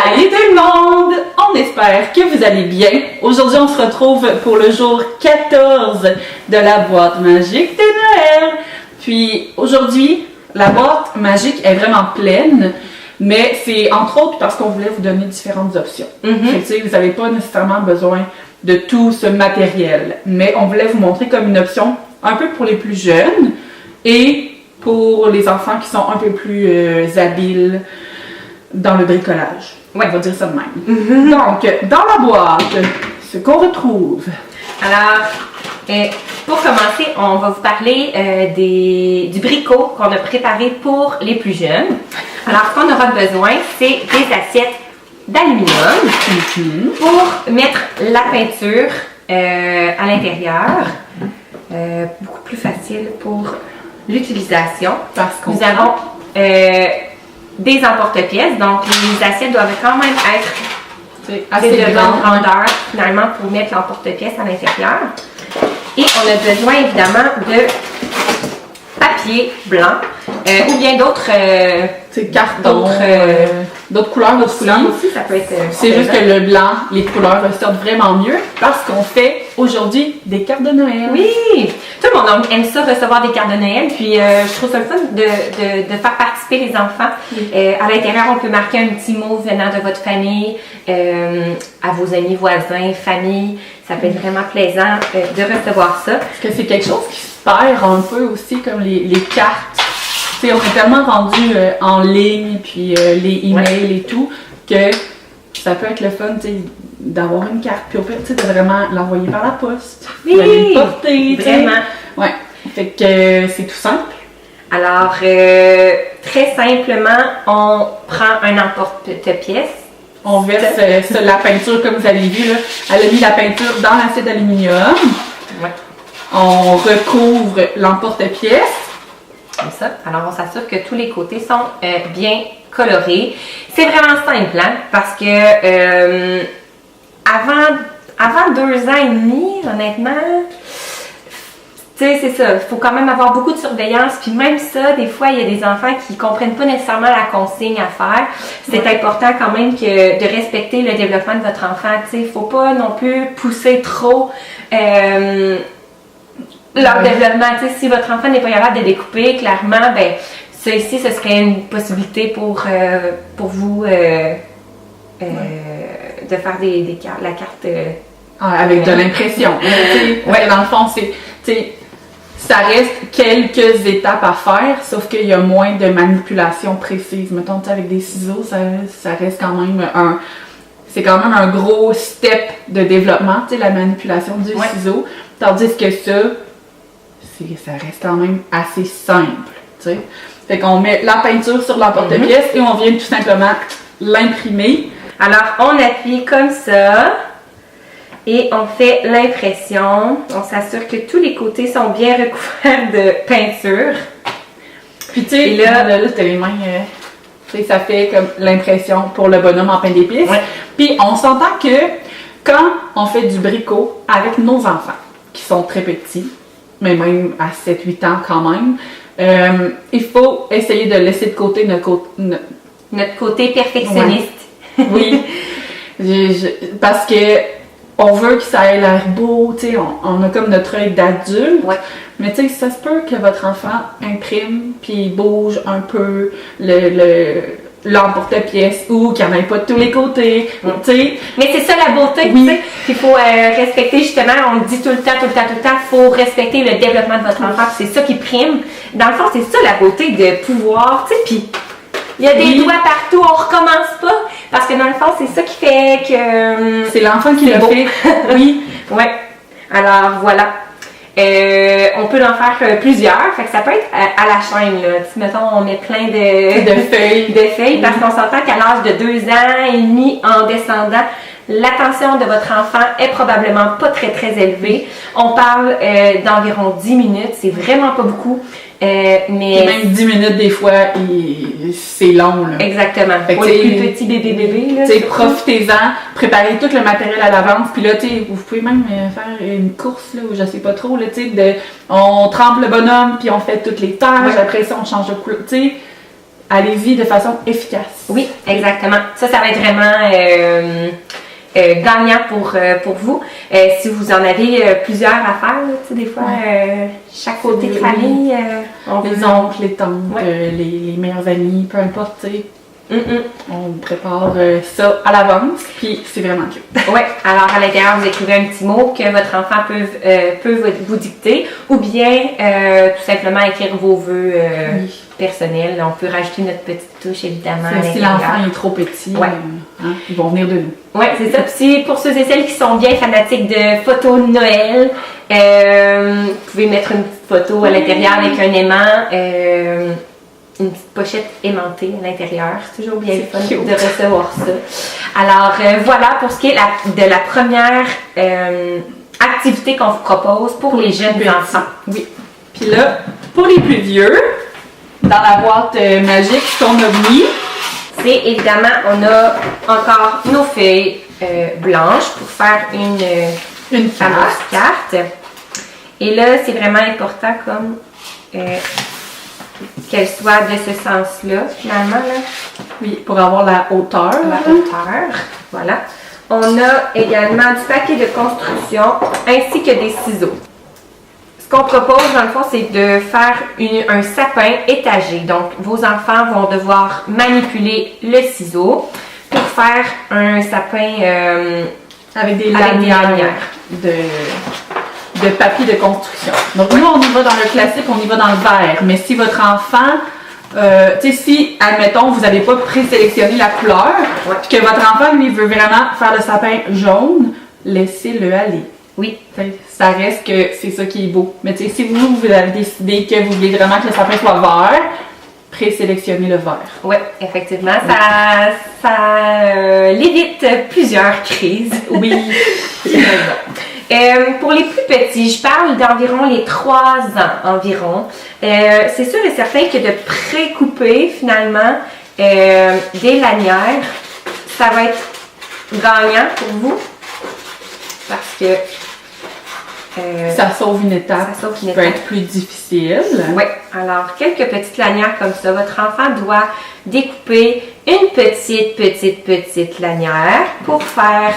Salut tout le monde! On espère que vous allez bien. Aujourd'hui, on se retrouve pour le jour 14 de la boîte magique de Noël. Puis aujourd'hui, la boîte magique est vraiment pleine, mais c'est entre autres parce qu'on voulait vous donner différentes options. Fait que, vous n'avez pas nécessairement besoin de tout ce matériel, mais on voulait vous montrer comme une option un peu pour les plus jeunes et pour les enfants qui sont un peu plus habiles dans le bricolage. Ouais, on va dire ça de même. Donc, dans la boîte, ce qu'on retrouve. Alors, pour commencer, on va vous parler du bricot qu'on a préparé pour les plus jeunes. Alors, ce qu'on aura besoin, c'est des assiettes d'aluminium pour mettre la peinture à l'intérieur. Beaucoup plus facile pour l'utilisation. Parce que nous avons des emporte-pièces, donc les assiettes doivent quand même être assez de bonne grandeur finalement pour mettre l'emporte-pièce à l'intérieur. Et on a besoin évidemment de papier blanc ou bien d'autres cartons, d'autres couleurs aussi, ça peut être. C'est juste que le blanc, les couleurs ressortent vraiment mieux parce qu'on fait aujourd'hui des cartes de Noël. Oui! Tout le monde aime ça, recevoir des cartes de Noël, puis je trouve ça le fun de faire participer les enfants. À l'intérieur, on peut marquer un petit mot venant de votre famille, à vos amis, voisins, famille. Ça peut être vraiment plaisant de recevoir ça. Parce que c'est quelque chose qui se perd un peu aussi, comme les cartes. T'sais, on est tellement rendu en ligne, puis les emails et tout, que ça peut être le fun d'avoir une carte, puis au fait, de vraiment l'envoyer par la poste. Oui! Aller le porter, vraiment. Ouais. Fait que c'est tout simple. Alors, très simplement, on prend un emporte-pièce. On verse la peinture, comme vous avez vu, là. Elle a mis la peinture dans l'assiette d'aluminium. Ouais. On recouvre l'emporte-pièce. Comme ça. Alors, on s'assure que tous les côtés sont bien colorés. C'est vraiment simple, hein? Parce que avant 2 ans et demi, honnêtement, tu sais, c'est ça. Il faut quand même avoir beaucoup de surveillance. Puis même ça, des fois, il y a des enfants qui ne comprennent pas nécessairement la consigne à faire. C'est important quand même de respecter le développement de votre enfant. Tu sais, il ne faut pas non plus pousser trop leur développement. Tu sais, si votre enfant n'est pas capable de découper, clairement, ben ça ici, ce serait une possibilité pour vous de faire la carte avec de l'impression. Dans le fond, ça reste quelques étapes à faire, sauf qu'il y a moins de manipulation précise. Mettons, avec des ciseaux, ça reste quand même c'est quand même un gros step de développement, la manipulation du ciseau. Tandis que ça reste quand même assez simple, t'sais. Fait qu'on met la peinture sur l'emporte-pièce et on vient tout simplement l'imprimer. Alors, on appuie comme ça et on fait l'impression. On s'assure que tous les côtés sont bien recouverts de peinture. Puis tu sais, là t'as les mains, ça fait comme l'impression pour le bonhomme en pain d'épices. Puis on s'entend que quand on fait du bricot avec nos enfants, qui sont très petits, mais même à 7-8 ans quand même, il faut essayer de laisser de côté notre côté perfectionniste. Oui, parce que on veut que ça ait l'air beau, on a comme notre œil d'adulte, mais ça se peut que votre enfant imprime puis bouge un peu l'emporte-pièce ou qu'il n'y en ait pas de tous les côtés, Mais c'est ça la beauté, il faut respecter justement, on le dit tout le temps, il faut respecter le développement de votre enfant, c'est ça qui prime. Dans le fond, c'est ça la beauté de pouvoir, puis il y a des doigts partout, on recommence pas, parce que dans le fond, c'est ça qui fait que... c'est l'enfant qui l'a fait. Oui. Ouais. Alors, voilà. On peut en faire plusieurs, fait que ça peut être à la chaîne, là. Si, mettons, on met plein de feuilles, parce qu'on s'entend qu'à l'âge de 2 ans et demi, en descendant, l'attention de votre enfant est probablement pas très très élevée. On parle d'environ 10 minutes, c'est vraiment pas beaucoup. Mais même 10 minutes des fois, c'est long. Là. Exactement. Pour les plus petits bébés. Profitez-en, préparez tout le matériel à l'avance. Puis là, vous pouvez même faire une course, là, ou je sais pas trop, là, on trempe le bonhomme, puis on fait toutes les tâches. Après ça, on change de couleur. allez-y de façon efficace. Oui, exactement. Ça va être vraiment gagnant pour vous. Si vous en avez plusieurs à faire, là, tu sais, des fois, chaque côté de famille, les oncles, les tantes, les meilleurs amis, peu importe, tu sais. On prépare ça à l'avance, puis c'est vraiment cute. Oui, alors à l'intérieur, vous écrivez un petit mot que votre enfant peut vous dicter, ou bien tout simplement écrire vos vœux personnels. On peut rajouter notre petite touche, évidemment. Si l'enfant est trop petit, ils vont venir de nous. Oui, c'est ça. Puis pour ceux et celles qui sont bien fanatiques de photos de Noël, vous pouvez mettre une petite photo à l'intérieur avec un aimant. Une petite pochette aimantée à l'intérieur. C'est toujours bien fun de recevoir ça. Alors, voilà pour ce qui est de la première activité qu'on vous propose pour les jeunes enfants. Oui. Puis là, pour les plus vieux, dans la boîte magique qu'on a mis, c'est évidemment, on a encore nos feuilles blanches pour faire une fameuse carte. Et là, c'est vraiment important comme qu'elle soit de ce sens-là, finalement. Là. Oui, pour avoir la hauteur. La hauteur, voilà. On a également du papier de construction ainsi que des ciseaux. Ce qu'on propose, dans le fond, c'est de faire un sapin étagé. Donc, vos enfants vont devoir manipuler le ciseau pour faire un sapin avec des lanières de papier de construction. Donc, nous, on y va dans le classique, on y va dans le vert. Mais si votre enfant, tu sais, si, admettons, vous n'avez pas présélectionné la couleur, que votre enfant, lui, veut vraiment faire le sapin jaune, laissez-le aller. Oui. Ça reste que c'est ça qui est beau. Mais tu sais, si vous avez décidé que vous voulez vraiment que le sapin soit vert, présélectionnez le vert. Oui, effectivement. Ça l'évite plusieurs crises. Oui. Pour les plus petits, je parle d'environ les 3 ans environ. C'est sûr et certain que de pré-couper finalement des lanières, ça va être gagnant pour vous parce que ça sauve une étape qui peut être plus difficile. Oui, alors quelques petites lanières comme ça. Votre enfant doit découper une petite lanière pour faire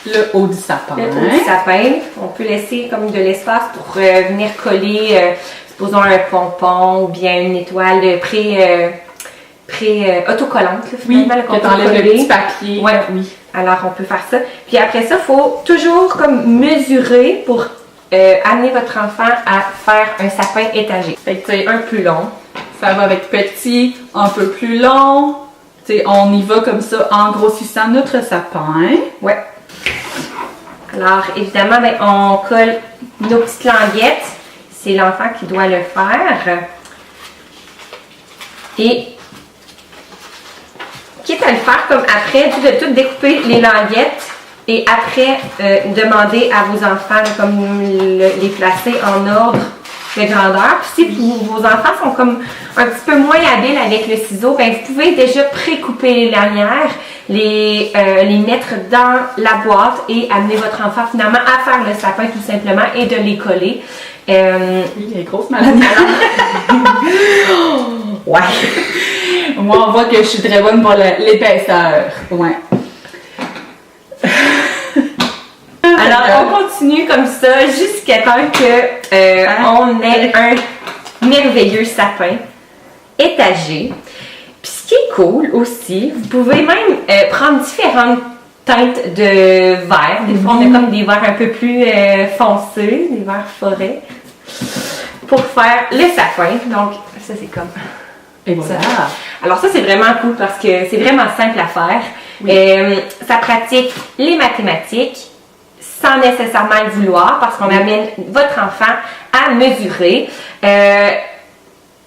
le haut du sapin. Le haut du sapin. On peut laisser comme de l'espace pour venir coller, supposons un pompon ou bien une étoile autocollante. Oui, que t'enlèves le petit papier. Ouais. Oui. Alors, on peut faire ça. Puis après ça, il faut toujours comme mesurer pour amener votre enfant à faire un sapin étagé. Fait que c'est un plus long. Ça va avec petit, un peu plus long. T'sais, on y va comme ça en grossissant notre sapin. Ouais. Alors, évidemment, ben, on colle nos petites languettes. C'est l'enfant qui doit le faire. Et quitte à le faire comme après, de tout découper les languettes et après demander à vos enfants comme les placer en ordre de grandeur. Puis si vos enfants sont comme un petit peu moins habiles avec le ciseau, ben vous pouvez déjà pré-couper les lanières, les mettre dans la boîte et amener votre enfant finalement à faire le sapin tout simplement et de les coller. Oui, il y a une grosse maladie. Ouais. Moi, on voit que je suis très bonne pour l'épaisseur. Ouais. Alors, on continue comme ça jusqu'à temps que on ait un merveilleux sapin étagé. Puis ce qui est cool aussi, vous pouvez même prendre différentes teintes de verre. Des fois, on a comme des verres un peu plus foncés, des verres forêt, pour faire le sapin. Donc, ça, c'est comme... Et voilà. Ça. Alors ça, c'est vraiment cool parce que c'est vraiment simple à faire. Oui. Ça pratique les mathématiques sans nécessairement le vouloir parce qu'on amène votre enfant à mesurer.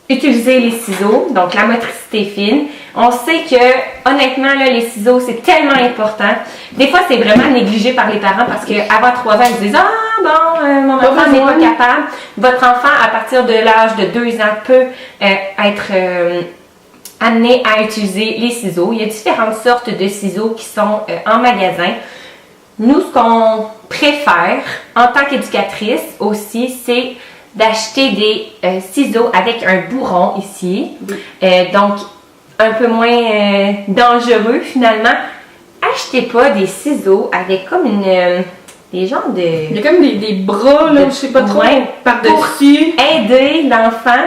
Utiliser les ciseaux, donc la motricité fine. On sait que, honnêtement, là, les ciseaux, c'est tellement important. Des fois, c'est vraiment négligé par les parents parce qu'avant 3 ans, ils disent « Ah, bon, mon enfant n'est pas capable. » Votre enfant, à partir de l'âge de 2 ans, peut être amené à utiliser les ciseaux. Il y a différentes sortes de ciseaux qui sont en magasin. Nous, ce qu'on préfère, en tant qu'éducatrice aussi, c'est d'acheter des ciseaux avec un bourron ici. Donc, un peu moins dangereux finalement, achetez pas des ciseaux avec comme des genres de... Il y a comme des bras, là, je sais pas trop, par-dessus. Pour aider l'enfant,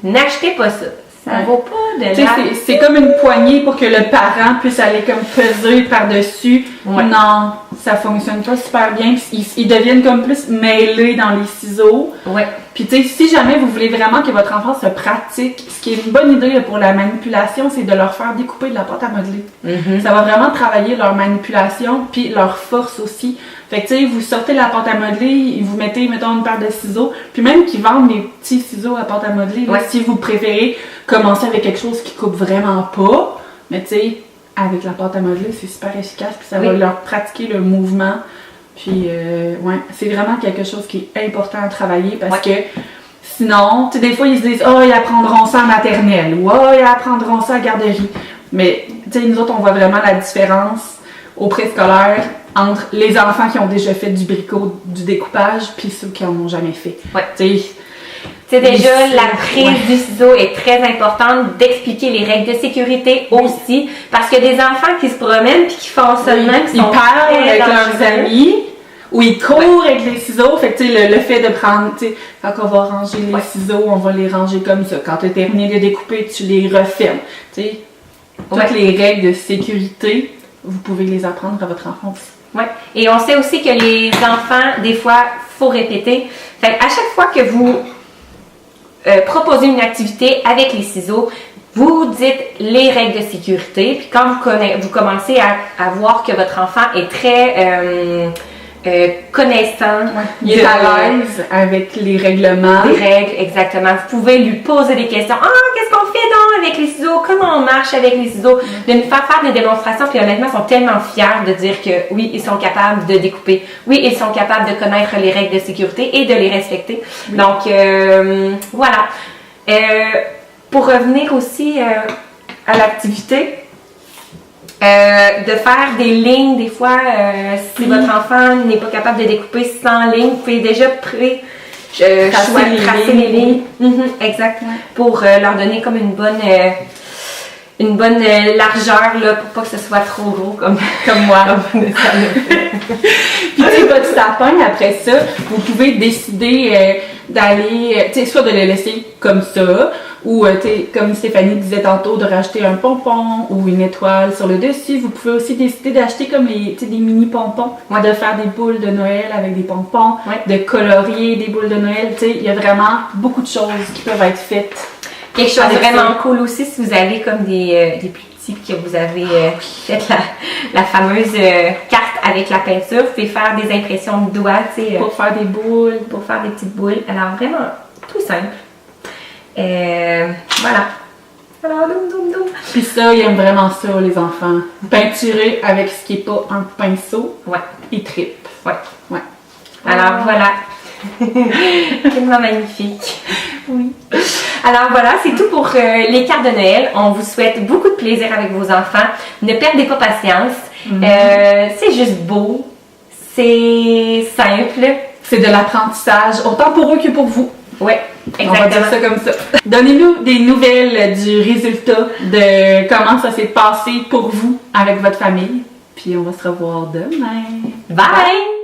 n'achetez pas ça. Ça vaut pas de la... C'est comme une poignée pour que le parent puisse aller comme peser par-dessus. Ouais. Non, ça fonctionne pas super bien. Ils deviennent comme plus mêlés dans les ciseaux. Ouais. Puis tu sais, si jamais vous voulez vraiment que votre enfant se pratique, ce qui est une bonne idée là, pour la manipulation, c'est de leur faire découper de la pâte à modeler. Mm-hmm. Ça va vraiment travailler leur manipulation, puis leur force aussi. Fait que tu sais, vous sortez la pâte à modeler, vous mettez, mettons, une paire de ciseaux, puis même qu'ils vendent des petits ciseaux à pâte à modeler, là, si vous préférez commencer avec quelque chose qui coupe vraiment pas, mais tu sais, avec la pâte à modeler, c'est super efficace, puis ça va leur pratiquer le mouvement. Puis, ouais, c'est vraiment quelque chose qui est important à travailler parce que sinon, tu sais, des fois, ils se disent « Oh, ils apprendront ça en maternelle » ou « Oh, ils apprendront ça à garderie ». Mais, tu sais, nous autres, on voit vraiment la différence au préscolaire entre les enfants qui ont déjà fait du bricot, du découpage, puis ceux qui n'en ont jamais fait. Ouais. Tu sais, déjà, la prise du ciseau est très importante, d'expliquer les règles de sécurité aussi, parce qu'il y a des enfants qui se promènent puis qui font seulement, qui ils parlent avec leurs amis, ou ils courent avec les ciseaux. Fait que, tu sais, le fait de prendre, tu sais, quand on va ranger les ciseaux, on va les ranger comme ça. Quand tu as terminé de découper, tu les refermes. Tu sais, toutes les règles de sécurité, vous pouvez les apprendre à votre enfant aussi. Oui. Et on sait aussi que les enfants, des fois, faut répéter. Fait à chaque fois que vous proposez une activité avec les ciseaux, vous dites les règles de sécurité. Puis quand vous commencez à voir que votre enfant est très connaissant, il est à l'aise avec les règlements. Les règles, exactement. Vous pouvez lui poser des questions. Ah, qu'est-ce qu'on fait donc avec les ciseaux? Comment on marche avec les ciseaux? De nous faire des démonstrations. Puis honnêtement, ils sont tellement fiers de dire que oui, ils sont capables de découper. Oui, ils sont capables de connaître les règles de sécurité et de les respecter. Oui. Donc, voilà. Pour revenir aussi à l'activité, de faire des lignes, des fois, si votre enfant n'est pas capable de découper sans ligne, vous pouvez déjà tracer les lignes. Exact. Ouais. Pour leur donner comme une bonne largeur, là, pour pas que ce soit trop gros comme moi. Puis tu sais, votre sapin, après ça, vous pouvez décider d'aller, tu sais, soit de le laisser comme ça, ou, comme Stéphanie disait tantôt, de rajouter un pompon ou une étoile sur le dessus. Vous pouvez aussi décider d'acheter comme des mini pompons, de faire des boules de Noël avec des pompons, de colorier des boules de Noël. Il y a vraiment beaucoup de choses qui peuvent être faites. Quelque chose de vraiment cool aussi, si vous avez comme des plus petits, que vous avez fait la fameuse carte avec la peinture, vous pouvez faire des impressions de doigts, pour faire des boules. Pour faire des petites boules. Alors vraiment, tout simple. Voilà. Alors, doum. Puis ça, ils aiment vraiment ça, les enfants. Peinturer avec ce qui n'est pas un pinceau. Ouais. Ils trippent. Ouais. Alors, voilà. Tellement magnifique. Oui. Alors voilà, c'est tout pour les cartes de Noël. On vous souhaite beaucoup de plaisir avec vos enfants. Ne perdez pas patience. C'est juste beau. C'est simple. C'est de l'apprentissage, autant pour eux que pour vous. Oui, exactement. On va dire ça comme ça. Donnez-nous des nouvelles du résultat, de comment ça s'est passé pour vous avec votre famille. Puis on va se revoir demain. Bye!